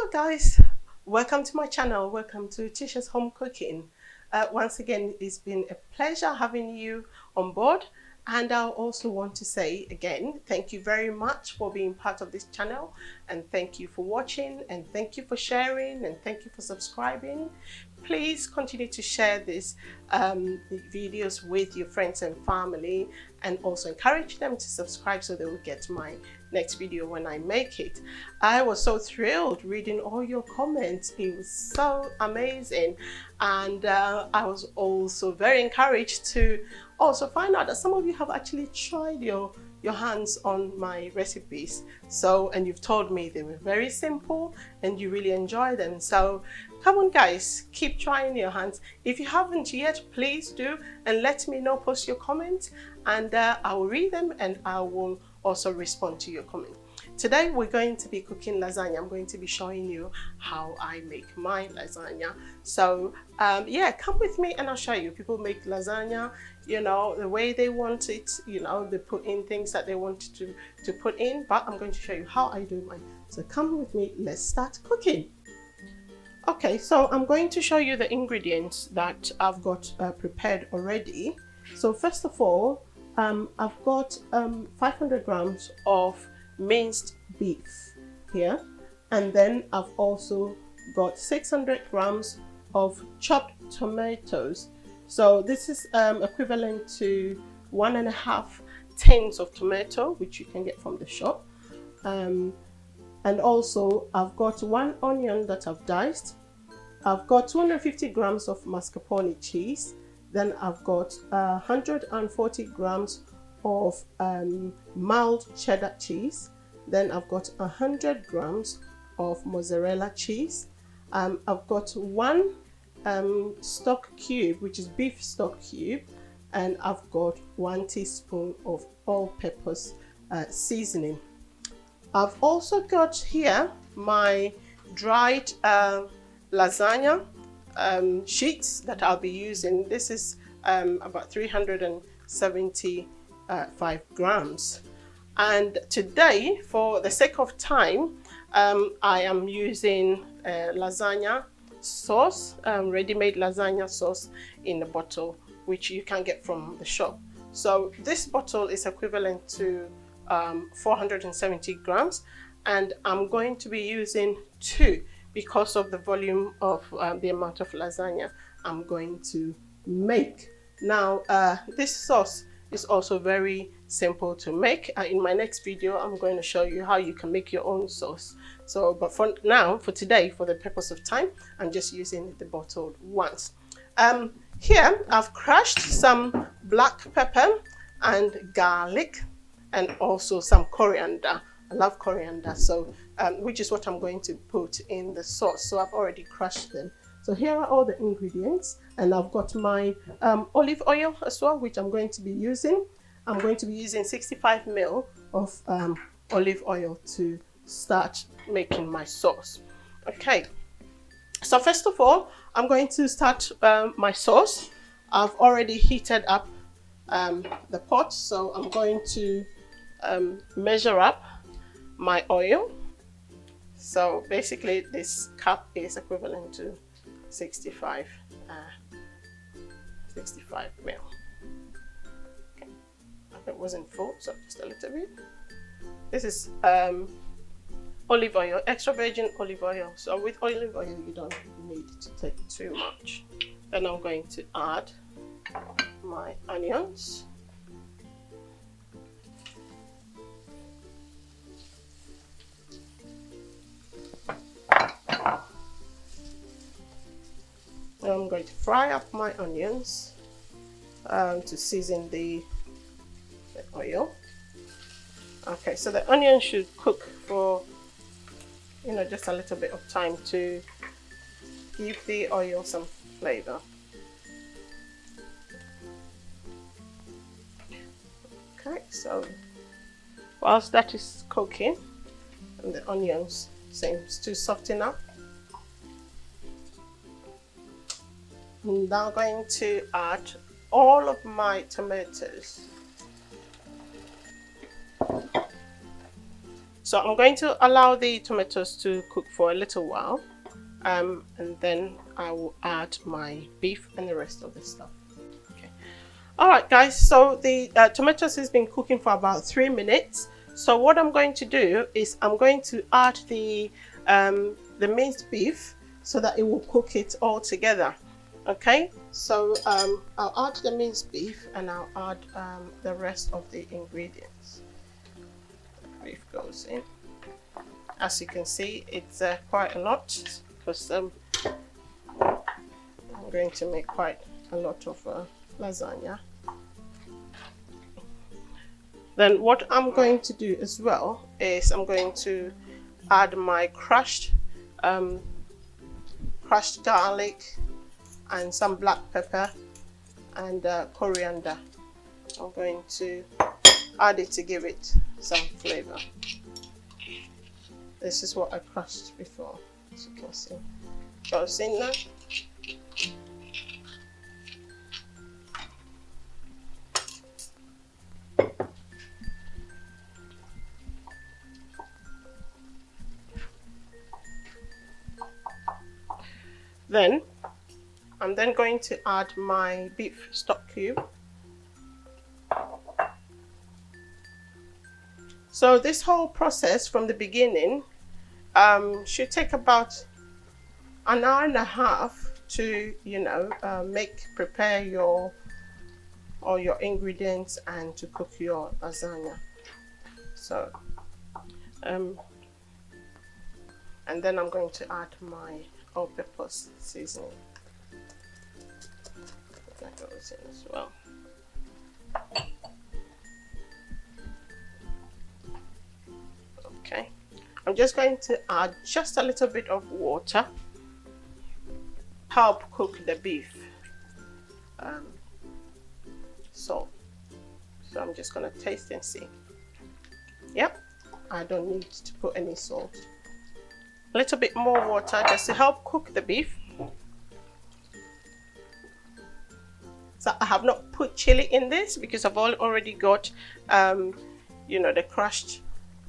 Hello guys, welcome to my channel. Welcome to Tisha's Home Cooking. Once again, it's been a pleasure having you on board, and I also want to say again thank you very much for being part of this channel, and thank you for watching, and thank you for sharing, and thank you for subscribing. Please continue to share these videos with your friends and family, and also encourage them to subscribe so they will get my next video when I make it. I was so thrilled reading all your comments. It was so amazing, and I was also very encouraged to also find out that some of you have actually tried your hands on my recipes, and you've told me they were very simple and you really enjoy them. So come on guys, keep trying your hands. If you haven't yet, please do, and let me know. Post your comments, and I will read them, and I will also respond to your comment. Today we're going to be cooking lasagna. I'm going to be showing you how I make my lasagna. So yeah, come with me and I'll show you. People make lasagna, you know, the way they want it. You know, they put in things that they want to put in, but I'm going to show you how I do mine. So come with me, let's start cooking. Okay, so I'm going to show you the ingredients that I've got prepared already. So first of all, I've got 500 grams of minced beef here, and then I've also got 600 grams of chopped tomatoes. So this is equivalent to 1.5 tins of tomato, which you can get from the shop. And also I've got 1 onion that I've diced. I've got 250 grams of mascarpone cheese. Then I've got 140 grams of mild cheddar cheese. Then I've got 100 grams of mozzarella cheese. I've got 1 stock cube, which is beef stock cube, and I've got 1 teaspoon of all-purpose seasoning. I've also got here my dried lasagna sheets that I'll be using. This is about 375 grams. And today, for the sake of time, I am using lasagna sauce, ready-made lasagna sauce in a bottle, which you can get from the shop. So this bottle is equivalent to 470 grams, and I'm going to be using 2 because of the volume of the amount of lasagna I'm going to make. Now, this sauce is also very simple to make. In my next video, I'm going to show you how you can make your own sauce. So, but for now, for today, for the purpose of time, I'm just using the bottled ones. Here, I've crushed some black pepper and garlic, and also some coriander. I love coriander, so which is what I'm going to put in the sauce. So I've already crushed them. So here are all the ingredients, and I've got my olive oil as well, which I'm going to be using. I'm going to be using 65 ml of olive oil to start making my sauce. Okay, so first of all, I'm going to start my sauce. I've already heated up the pot, so I'm going to measure up my oil. So basically this cup is equivalent to 65 ml. Okay, it wasn't full, so just a little bit. This is olive oil, extra virgin olive oil. So with olive oil you don't need to take too much. Then I'm going to add my onions. I'm going to fry up my onions to season the oil. Okay, so the onion should cook for, you know, just a little bit of time to give the oil some flavor. Okay, so whilst that is cooking and the onions seems to soften up, I'm now going to add all of my tomatoes. So I'm going to allow the tomatoes to cook for a little while, and then I will add my beef and the rest of the stuff. Okay. All right, guys. So the tomatoes has been cooking for about 3 minutes. So what I'm going to do is I'm going to add the minced beef so that it will cook it all together. Okay. So I'll add the minced beef and I'll add the rest of the ingredients. Beef goes in. As you can see, it's quite a lot because I'm going to make quite a lot of lasagna. Then what I'm going to do as well is I'm going to add my crushed garlic and some black pepper and coriander. I'm going to add it to give it some flavor. This is what I crushed before, as you can see. Goes in there. Then I'm then going to add my beef stock cube. So this whole process from the beginning should take about an hour and a half to, prepare your ingredients and to cook your lasagna. So and then I'm going to add my all-purpose seasoning. That goes in as well. Okay, I'm just going to add just a little bit of water, help cook the beef. Salt. So I'm just going to taste and see. Yep, I don't need to put any salt. A little bit more water just to help cook the beef. So I have not put chili in this because I've already got, the crushed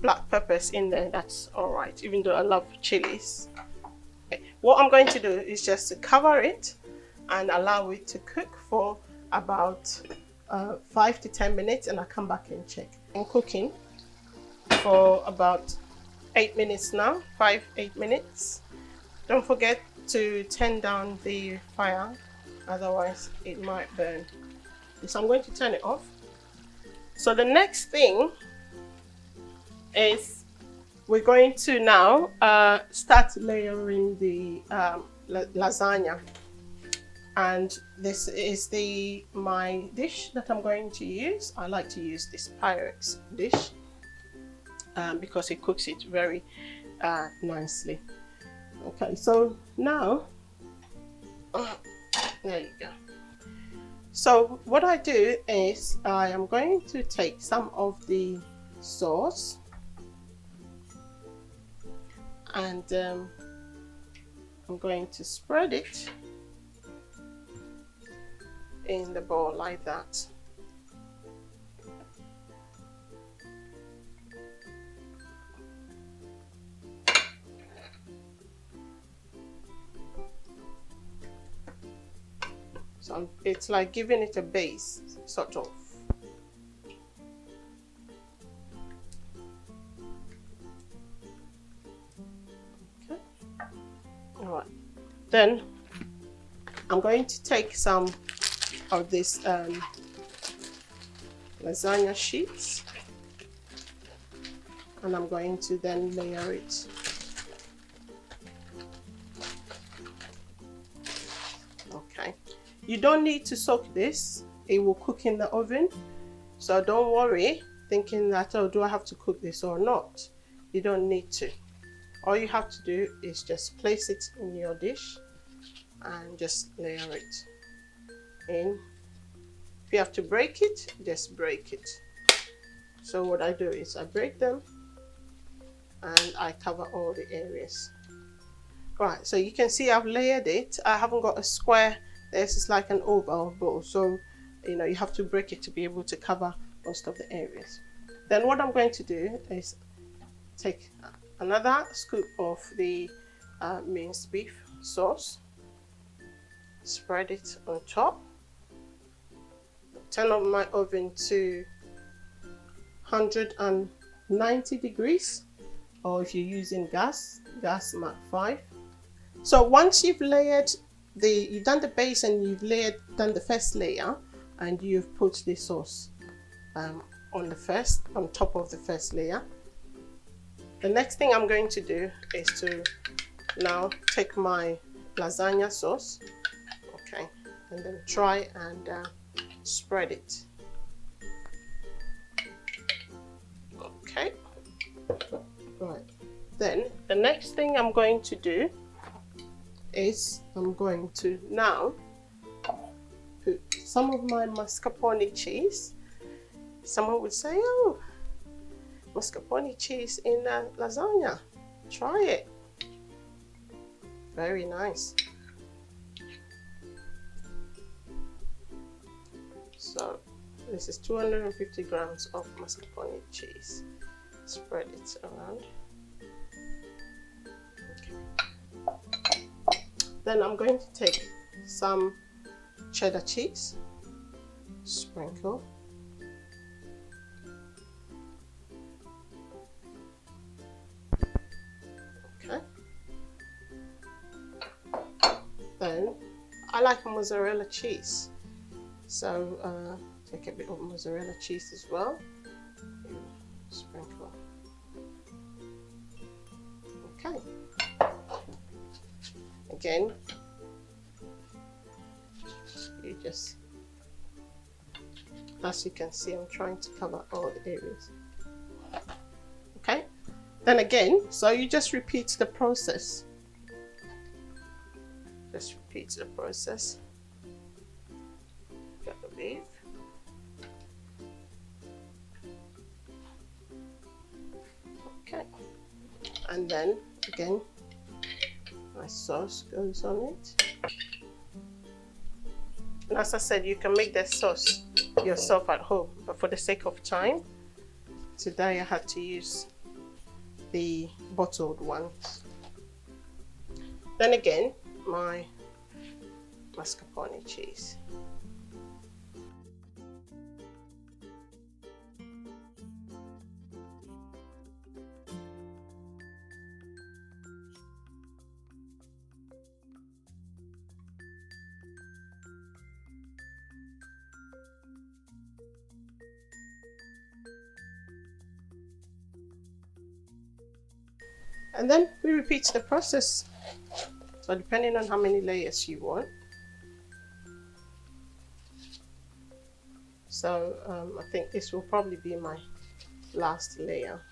black peppers in there. That's all right, even though I love chilies. Okay. What I'm going to do is just to cover it and allow it to cook for about 5 to 10 minutes, and I'll come back and check. I'm cooking for about 8 minutes now, 5-8 minutes. Don't forget to turn down the fire, otherwise it might burn. So I'm going to turn it off. So the next thing is we're going to now start layering the lasagna, and this is my dish that I'm going to use. I like to use this Pyrex dish because it cooks it very nicely. Okay, so now there you go. So what I do is I am going to take some of the sauce and I'm going to spread it in the bowl like that. So it's like giving it a base, sort of. Okay. All right. Then I'm going to take some of this lasagna sheets, and I'm going to then layer it. Okay. You don't need to soak this, it will cook in the oven, so don't worry thinking that, oh, do I have to cook this or not? You don't need to. All you have to do is just place it in your dish and just layer it in. If you have to break it, just break it. So what I do is I break them and I cover all the areas. Right, so you can see I've layered it. I haven't got a square. This is like an oval bowl, so you have to break it to be able to cover most of the areas. Then what I'm going to do is take another scoop of the minced beef sauce, spread it on top, turn on my oven to 190 degrees, or if you're using gas Mark 5. So once you've layered you've done the base and you've done the first layer, and you've put the sauce on top of the first layer, the next thing I'm going to do is to now take my lasagna sauce, okay, and then try and spread it. Okay, right. Then the next thing I'm going to do is I'm going to now put some of my mascarpone cheese. Someone would say, oh, mascarpone cheese in lasagna. Try it. Very nice. So this is 250 grams of mascarpone cheese. Spread it around. Okay. Then I'm going to take some cheddar cheese, sprinkle. Okay. Then I like mozzarella cheese, so take a bit of mozzarella cheese as well. Sprinkle. Okay. Again, you just, as you can see, I'm trying to cover all the areas. Okay. Then again, so you just repeat the process. Just repeat the process. Got the beef. Okay. And then again, my sauce goes on it. And as I said, you can make the sauce yourself at home, but for the sake of time, today I had to use the bottled ones. Then again, my mascarpone cheese. And then we repeat the process. So depending on how many layers you want. So I think this will probably be my last layer.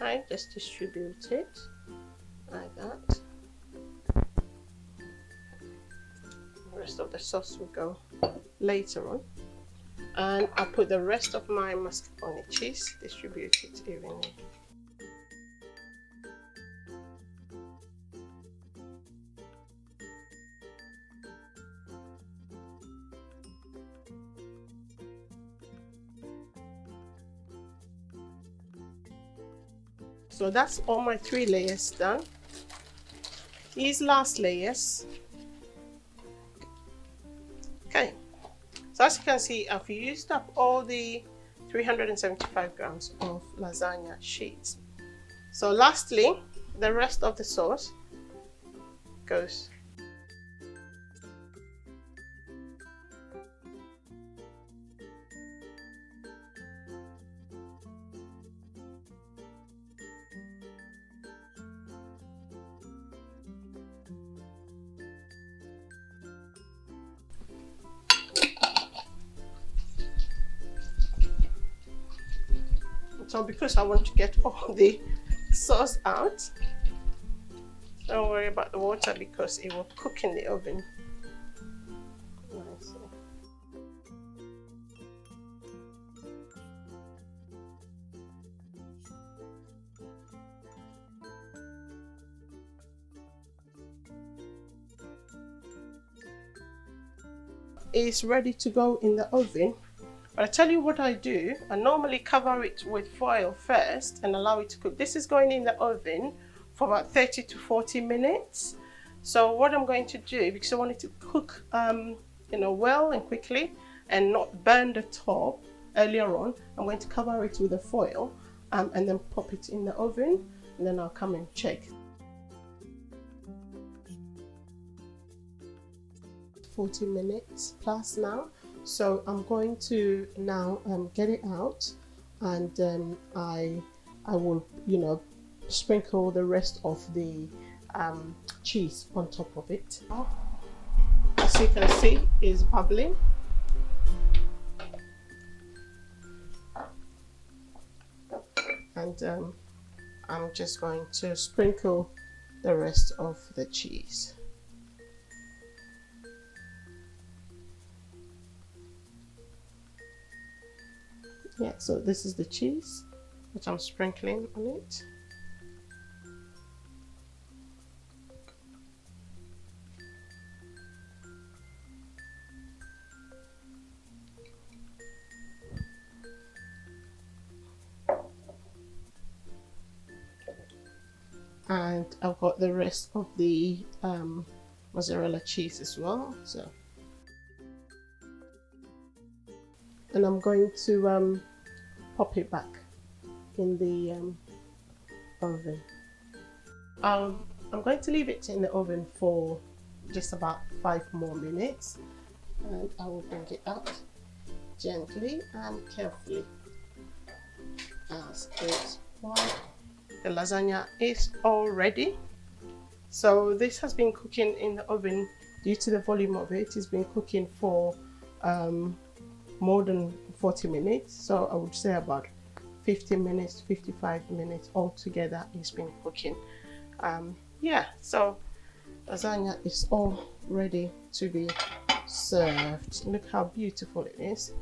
Okay, just distribute it like that. The rest of the sauce will go later on. And I'll put the rest of my mascarpone cheese, distribute it evenly. So that's all my 3 layers done. These last layers. Okay, so as you can see, I've used up all the 375 grams of lasagna sheets. So lastly, the rest of the sauce goes. So because I want to get all the sauce out, Don't worry about the water because it will cook in the oven nicely. It's ready to go in the oven. But I tell you what I do. I normally cover it with foil first and allow it to cook. This is going in the oven for about 30 to 40 minutes. So what I'm going to do, because I want it to cook well and quickly and not burn the top earlier on, I'm going to cover it with a foil and then pop it in the oven, and then I'll come and check. 40 minutes plus now. So I'm going to now get it out, and I will sprinkle the rest of the cheese on top of it. As you can see, it's bubbling. And I'm just going to sprinkle the rest of the cheese. Yeah, so this is the cheese which I'm sprinkling on it. And I've got the rest of the mozzarella cheese as well. So, and I'm going to pop it back in the oven. I'm going to leave it in the oven for just about 5 more minutes, and I will bring it out gently and carefully as it's while the lasagna is all ready. So this has been cooking in the oven. Due to the volume of it, it's been cooking for more than 40 minutes, so I would say about 50 minutes, 55 minutes altogether it's been cooking. Yeah, so lasagna is all ready to be served. Look how beautiful it is.